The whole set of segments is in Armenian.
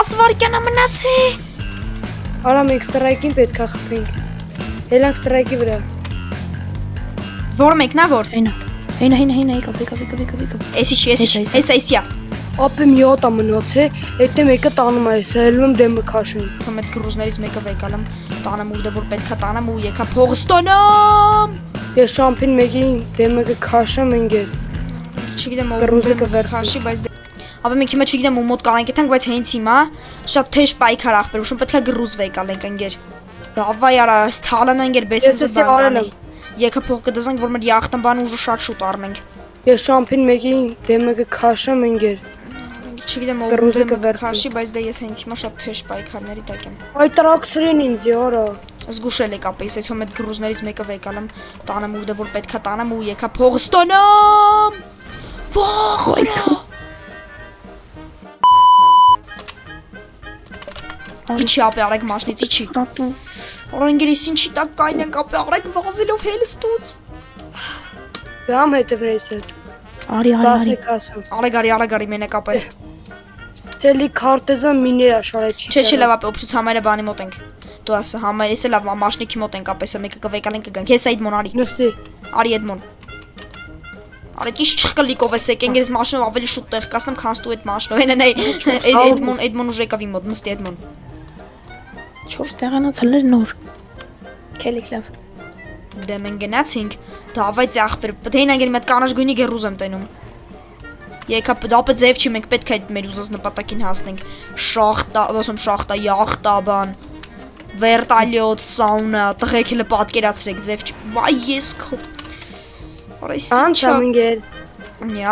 10 վայրկյան մնացի։ Արա մենք ստրայքին պետք է խփենք։ Ելանք ստրայքի վրա։ Որ մեկնա որ։ Հենա եկավ։ Էսի չի, էսիա։ Ապե մի հատ է մնացե, հետո մեկը տանում է, սա ելնում դեմը քաշեն։ Թվում է գրուզներից մեկը վեկալում, տանեմ ու դե որ պետքա տանեմ ու եկա փողը ստանամ։ Ես շամփին մեկին դեմը կքաշեմ ինգեր։ Չգիտեմ Գրուզը ով քաշի, բայց ապա մենք հիմա չգիտեմ ու մոտ կանենք եթանք, բայց հենց հիմա շատ թեժ պայքար ախպեր, ուշում պետքա գրուզ վեկալենք ինգեր։ Դավայ արա, ստալան ինգեր բեսից բան։ Եկա փող կդզենք, որ մեր յախտն բան ուժը շատ շուտ առնենք։ Ես շամփին մեկին դեմը կքաշեմ ինգեր։ Չգիտեմ ով քաշի, բայց դե ես հենց հիմա շատ թեժ պայքարների տակ եմ։ Այդ տրաքսրին ինձ արա։ Զգուշել եք ապես, եթե մեծ գրուզներից մեկը վեկալեմ, տանեմ ու դե որ պետքա տանեմ ու եկա փողը ստանամ։ Վախ։ Իչի ապե արեք մասնից իչի։ Օրենգերից ինչի տակ կայնենք ապե արեք վազելով հելստուց։ Դամ հետևներից հետ։ Արի։ Արագարի մենակ ապե։ Տելի քարտեզը միներ աշարեց։ Չէ լավ ապե օբշուց համերը բանի մոտ ենք։ Դու ասա համերից է լավ մաշնիկի մոտ ենք ապեսը մեկը կվեկալենք կգանք։ Ես Էդմոն արի։ Նստի։ Արի Էդմոն։ Արի ինչ չխկլիկով ես եկենք ես մաշնով ավելի շուտ տեղ կասնեմ քան ստու այդ մաշնով։ Էդմոն ուժ եկավ իմ մոտ նստի Էդմոն։ 4 տեղանացել էր նոր։ Քելիք լավ։ Դե մենք գնացինք, դավայ ախպեր, պետք է ինագեր մեծ կանաչ գույնի գերուզ եմ տենում։ Եկա դապը ձև չի, մենք պետք է այդ մեր ուզած նպատակին հասնենք։ Շախտա, յախտա բան, վերտալյոտ, սաունա, տղեկ հələ պատկերացրեք ձև չի։ Վայ ես քո։ Անցամ ինգեր։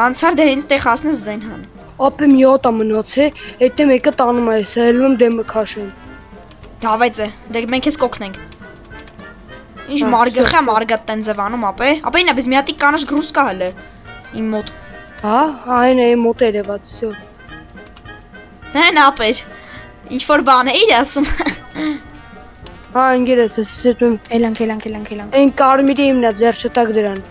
Անցար դե հենց տեղ հասնես Զենհան։ Ապե մի հատ է մնացե, հետո մեկը տանում է, սա ելնում դեմը քաշեն։ Դավայ դե մենք ես կօգնենք։ Ինչ մարգախա մարգատ տեն ձևանում ապե։ Ապա ինա բես մի հատի կանաչ գրուզ կա հələ իմ մոտ։ Հա, այն է մոտ երևաց, всё։ Հեն ապեր։ Ինչ որ բան էիր ասում։ Հա, ինգերս, ես դու։ Էլանք։ Այն կարմիրի իմնա ձեր չտակ դրան։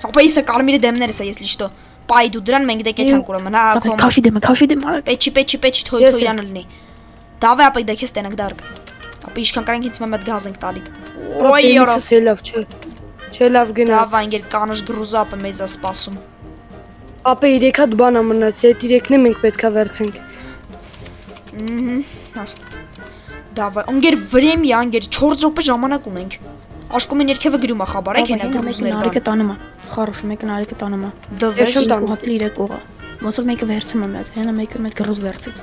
Ապա իսը կարմիրի դեմներս է ես լիշտո։ Պայ դու դրան մենք դե կեթանք ուրեմն, հա, քո։ Քաշի դեմը արագ։ Պեչի թոյանը լինի։ Դավե ապա դե քեզ տենակ դարկ։ Ապա ինչքան կարենք հենց մեծ գազ ենք տալի։ Ոյ յորա։ Լավ չէ։ Չէ լավ գնաց։ Դավա ինգեր կանաչ գրուզը ապա մեզ է սպասում։ Ապա 3 հատ բան է մնացի, այդ 3-ն է մենք պետքա վերցենք։ Հաստատ։ Դավա, ինգեր վրեմ յա ինգեր 4 րոպե ժամանակ ունենք։ Աշկոմեն երկևը գրում է խաբարեք հենա գրուզներ։ Արիկը տանում է։ Խարոշ մեկն արիկը տանում է։ Դզես հատի 3 օղը։ Ոնց որ մեկը վերցում է մեծ, հենա մեկը մեծ գրուզ վերցեց։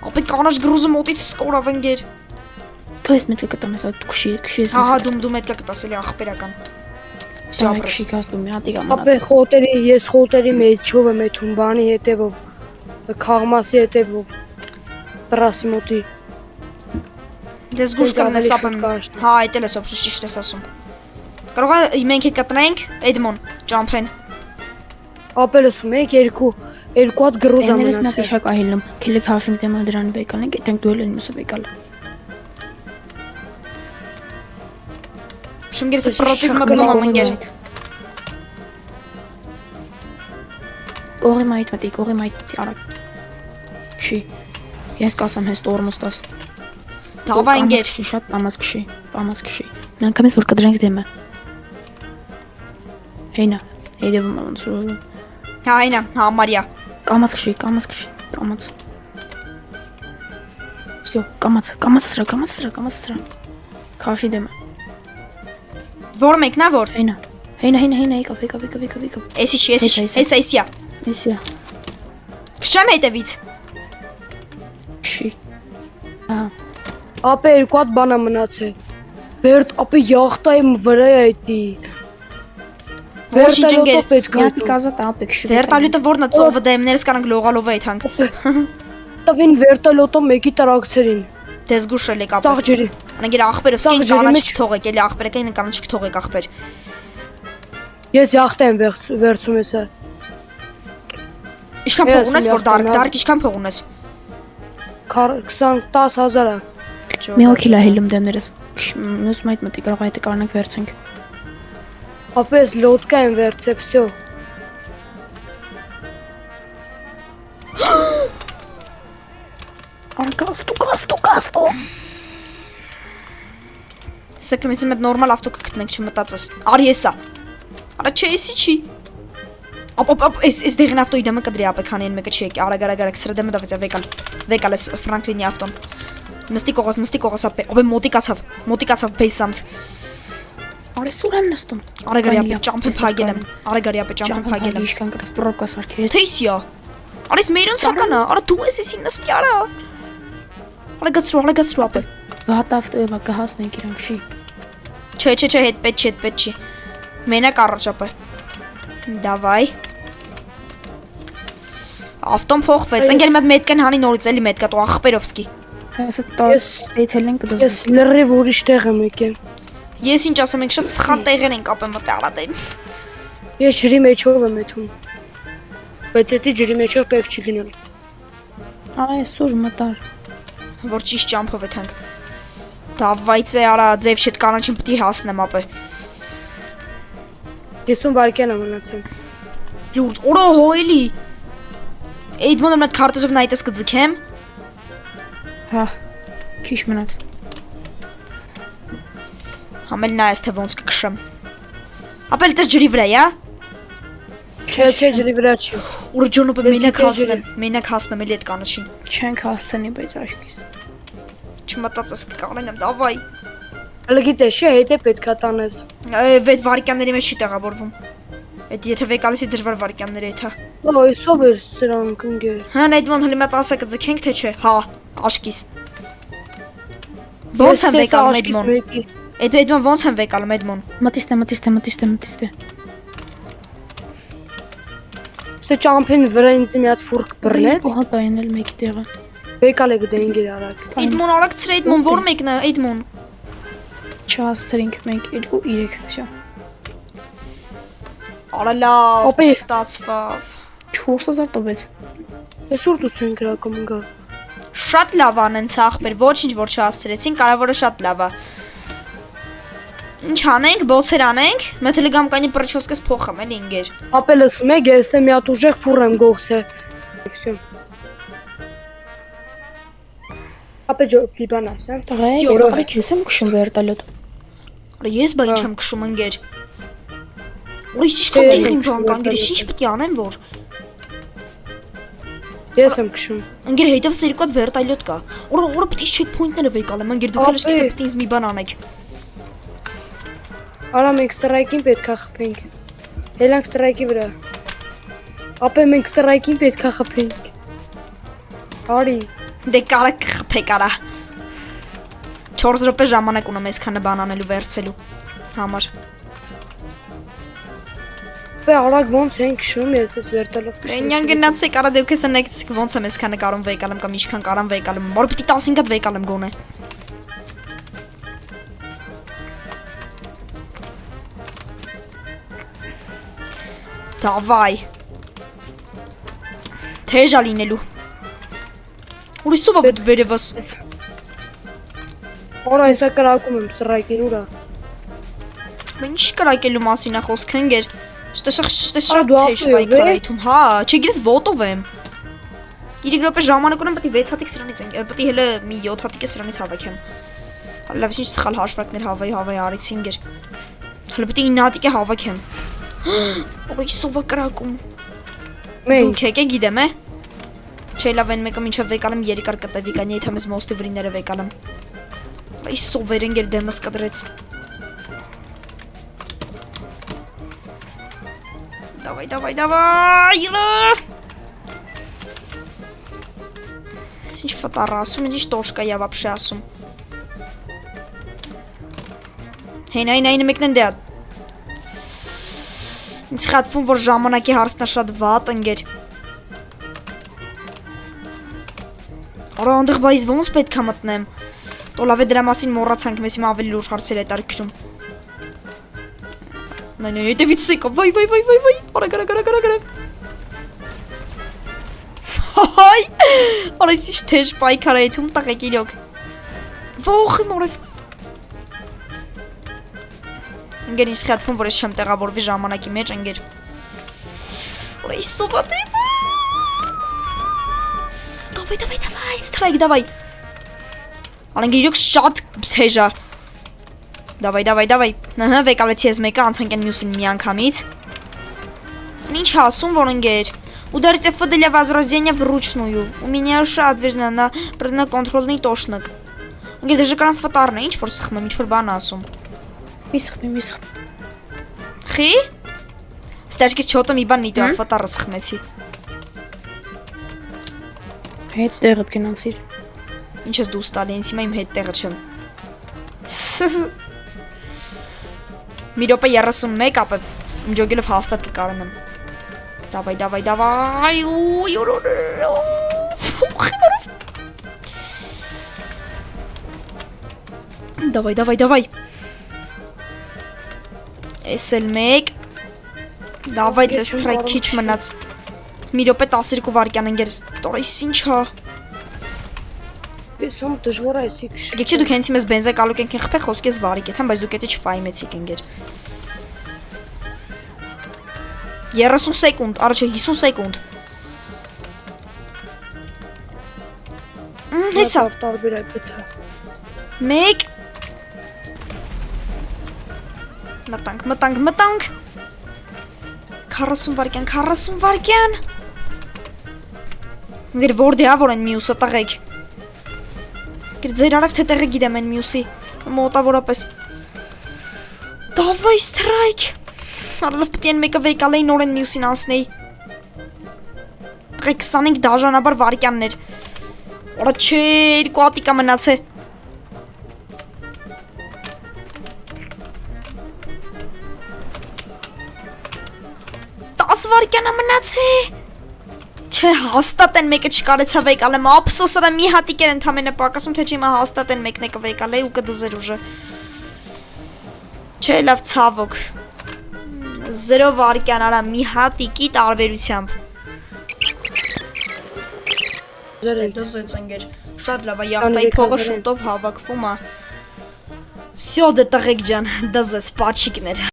Ապա կանաչ գրուզը մոտից սկորավ ինգեր։ Դու ես մեկը կտամ ես այդ քշի։ Հա դու մետքա կտասելի ախպերական։ Всё, քշի կաստում մի հատի կամնաց։ Ապա ես խոտերի մեջ չով եմ եթում բանի հետևով։ Խաղմասի հետևով։ Տրասի մոտի։ Դες գուշ կնես ապա։ Հա, այդ էլ է սոփշ ճիշտ ես ասում։ Կարող է մենք կտնենք Էդմոն, ճամփեն։ Ապա լսում եք երկու հատ գրուզ Էներս նա ամնացել։ քիշակ ահիլում, քելիք հաշինք դեմը դրան վեկալենք, այդենք դու էլ մուսը վեկալ։ Շունգերսը պրոթիվ մգնում եմ ինգեր։ Կողի մայթ արագ։ Քշի։ Ես կասեմ հենց տորմոստաս։ Դավա ինգեր։ Շատ պամած քշի։ Միանգամից որ կդրենք դեմը։ Հենա, երևում է ոնց որ։ Հա, այնա, համարյա։ Կամած քշի։ Всё, կամած սրա։ Քաշի դեմը։ Որ մեկնա որ։ Հենա, եկավ։ Էսի չի, էսիա։ Քշեմ հետևից։ Քշի։ Հա, Ապա 2 հատ բան է մնացել։ Վերդ, ապա յախտայի վրա է այդի։ Վերտալյոտը պետք է։ Միատի կազա տապ է քշի։ Վերտալյոտը որն է ծովը դեմներս կանանք լողալով է այդանք։ Տվին վերտալյոտը մեկի տրակցերին։ Դες գուշել եք ապա։ Ծաղջերի։ Անագիր ախպերս կին կանաչ չթողեք, էլի ախպերակային կանաչ չթողեք ախպեր։ Ես յախտ եմ վերցում եսա։ Ինչքան փող ունես որ դարկ ինչքան փող ունես։ 10,000 է։ Մի օքիլ է հիլում դեմներս։ Նույնս մայթ մտի կարող այդ կարանք վերցենք։ Ապա ես լոդկա եմ վերցել, всё։ Արկաստու։ Սա կմից մետ նորմալ ավտո կգտնենք չմտածես։ Արի եսա։ Արա չէ էսի չի։ Ապ էս դեղին ավտոյի դեմը կդրի ապե քանի են մեկը չի եկի։ Արագ սրա դեմը դավեց վեկալ էս Ֆրանկլինի ավտոն։ Նստի կողոս ապե։ Ապե մոտիկացավ բեյսամտ։ Արի սուր եմ նստում։ Արագ ապե ճամփը փագել եմ։ Արագ ապե ճամփը փագել եմ։ Իշքան կրս պրոբկա սարքի։ Թեյսիա։ Արիս մերոնց հականա։ Արա դու ես էսի նստի արա։ Արագացրու ապե։ Վատ ավտոյը կհասնենք իրանք չի։ Չէ, հետ պետք չի։ Մենակ առաջ ապե։ Դավայ։ Ավտոն փոխվեց։ Ընկեր մետկան հանի նորից էլի մետկա տո ախպերովսկի։ Հեսա տոց էթելեն կդոզ։ Ես լրիվ ուրիշ տեղ եմ եկել։ Ես ինչ ասեմ, ենք շատ սխալ տեղեր ենք ապեմ մտե արադեմ։ Ես ջրի մեջով եմ եթում։ Բայց դա ջրի մեջով պետք չի գնալ։ Արա ես սուր մտար։ Որ ճիշտ ճամփով եթանք։ Դավայցե արա ձև շետ կանաչին պիտի հասնեմ ապե։ 50 վայրկյան եմ մնացել։ Լուրջ, օրո հոյելի։ Էդմոնը մտ քարտեզով նայտես կձգեմ։ Հա։ Քիչ մնաց։ Համել նայես թե ոնց կքշեմ։ Ապել դες ջրի վրա, յա։ Չէ, ջրի վրա չի։ Ուր ջոնոպը Ես մենակ հասնեմ էլի այդ կանաչին։ Չենք հասցնի, բայց աշկիս։ Չմտածես կկանեմ, դավայ։ Հələ գիտես, չէ, հետը պետքա տանես։ 6 վայրկյանների մեջ չի տեղավորվում։ Այդ եթե վեկալիթի դժվար վայրկյաններ է դա։ Օ, այսով է սրանք ընկեր։ Հա, Էդմոն հələ մտ ասա կձգենք թե չէ։ Հա, աշկիս։ Ոնց եմ վեկալում Էդմոն։ Էդմոն ոնց եմ վեկալում Էդմոն։ Մտիստե։ Ստե ճամփին վրա ինձ մի հատ ֆուրկ բռնեց։ Հատա ենել մեկի տեղը։ Վեկալ է գտա ինգեր արագ։ Էդմոն արագցր Էդմոն որ մեկն է Էդմոն։ Չհասցրինք մենք 2-3, շա։ Արա լավ, Ապե։ ստացվավ։ 4000 տվեց։ Ես ուր դուցեն գրակում գա։ Շատ լավ անեն ախպեր, ոչինչ որ չհասցրեցին, կարևորը շատ լավ է։ Ինչ անենք, բոցեր անենք, մետելգամկանի պրչոսկես փոխեմ էլի ինգեր։ Ապելս մեկ ես է մի հատ ուժեղ ֆուր եմ գողսե։ Всё։ Ապե ջո պիբանաս, հա։ Տղայ, ես եմ քշում վերտալյոտ։ Արա ես բա ինչ եմ քշում ինգեր։ Ուրիշ ինչ կան բան կան, ինգեր ինչ պետք է անեմ որ։ Ես եմ քշում։ Ինգեր հետևս երկու հատ վերտալյոտ կա։ Օր պիտի չեքփոինտները վեկալեմ, ինգեր դուք էլ ճիշտ պիտի ինձ մի բան անեք։ Արա մենք ստրայքին պետքա խփենք։ Ելանք ստրայքի վրա։ Ապե մենք ստրայքին պետքա խփենք։ Արի։ Դե կարա կխփեք արա։ 4 րոպե ժամանակ ունեմ այսքանը բան անելու վերցելու համար։ Ապե արագ ոնց են քշում, ես ես վերտալով քշում։ Նյան գնացեք արա դուք էս նայեցիք ոնց եմ այսքանը կարում վեկալեմ կամ ինչքան կարամ վեկալեմ։ Որ պիտի 15 հատ վեկալեմ գոնե։ Դավայ։ Թեժա լինելու։ Ուրիսով ավ վերևս։ Արա հեսա կրակում եմ ստրայքին ուրա։ Ինչ կրակելու մասին է խոսքը ընկեր։ Ստեսա Արա դու թեժ ավտոյով ես։ վայքարայթում, հա, չգիտես ոտով եմ։ 3 րոպե ժամանակ ունեմ, պետք է 6 հատիկ սրանից ենք, պետք է հələ մի 7 հատիկ սրանից հավաքեմ։ Լավ, ինչ սխալ հաշվարկներ հավայ արեցի ընկեր։ Հələ պետք է 9 հատիկ հավաքեմ։ Ուրիշ սովա կրակում։ Մենք Դուք եկեք գիտեմ, է։ Չէ, լավ են մեկը մինչև վեկալեմ երկար կտևի կանի, եթե մեզ մոստի վրիները վեկալեմ։ Այս սովեր ընկեր դեմս կտրեց։ Давай, յլա։ Ինչ ֆոտառ ասում, ինչ տոշկա я вообще ասում։ Հենայն մեկն դե։ Ինձ խաթվում որ ժամանակի հարցն է շատ վատ ընկեր։ Արա անդեղ բայց ոնց պետք է մտնեմ։ Տո լավ է դրա մասին մոռացանք, մեզ հիմա ավելի լուրջ հարցեր է տարքշում։ Նայ, հետևից եկա, վայ, արա։ Հայ, արա ինչ թեժ պայքար է եթում տղեկ իրոք։ Ողի մորև։ Ընկեր ինչ խաթվում որ ես չեմ տեղավորվի ժամանակի մեջ ընկեր։ Արա ինչ սովատ է։ Давай, strike, давай։ Անենք իրոք շատ թեժա։ Давай։ Ահա, վեկալեցի ես մեկը անցանք են մյուսին մի անգամից։ Ինչ ասում, որ ընկեր։ Ударите F для возрождения вручную. У меня уши отвержены на контрольный тошник։ Ընկեր դժը կարան ֆտարն է, ինչ որ սխմեմ, ինչ որ բան ասում։ Մի սխմի։ Խի։ Ստաշկից չոտը մի բան նիտո ֆտարը սխմեցի։ Հետ տեղը գնացիր։ Ինչ ես դու ստալի, ինձ հիմա իմ հետ տեղը չեմ։ Մի րոպե 31 ապը իմ ջոգելով հաստատ կկարանեմ։ Давай, Давай. Էսել մեկ։ Давай, ձեզ թրայք քիչ մնաց։ Մի րոպե 12 վայրկյան ընկեր։ Տորես ինչա։ Ես ում դժվար է էսի քշ։ Գիտի դուք հենց մեզ բենզա գալուք ենք խփե խոսքես վարիկ եմ, բայց դուք էտե չֆայմեցիք ընկեր։ 30 սեկունդ, առաջ 50 սեկունդ։ Հեսա։ Տարբեր է գտա։ Մեկ։ Մտանք։ 40 վայրկյան։ Ինգեր որ դեա որ են մյուսը տղեկ։ Ինգեր ձեր արև թե տեղը գիտեմ են մյուսի։ Մոտավորապես։ Давай strike։ Արլով պիտի են մեկը վեկալեի նոր են մյուսին անցնեի։ Տղեկ 25 դաժանաբար վայրկյաններ։ Օրա չէ, 2 հատիկա մնաց է։ 10 վայրկյան մնաց է։ Չէ, հաստատ են մեկը չկարեցա վեկալեմ, ափսոսը մի հատիկ էր ընդամենը պակասում, թե չի մա հաստատ են մեկն է կվեկալեի ու կդզեր ուժը։ Չէ, լավ ցավոք։ 0 վայրկյան արա մի հատիկի տարբերությամբ։ Դզեց ընկեր։ Շատ լավ է, յախտայի փողը շուտով հավաքվում է։ Всё, դե տղեկ ջան, դզեց պաչիկներ։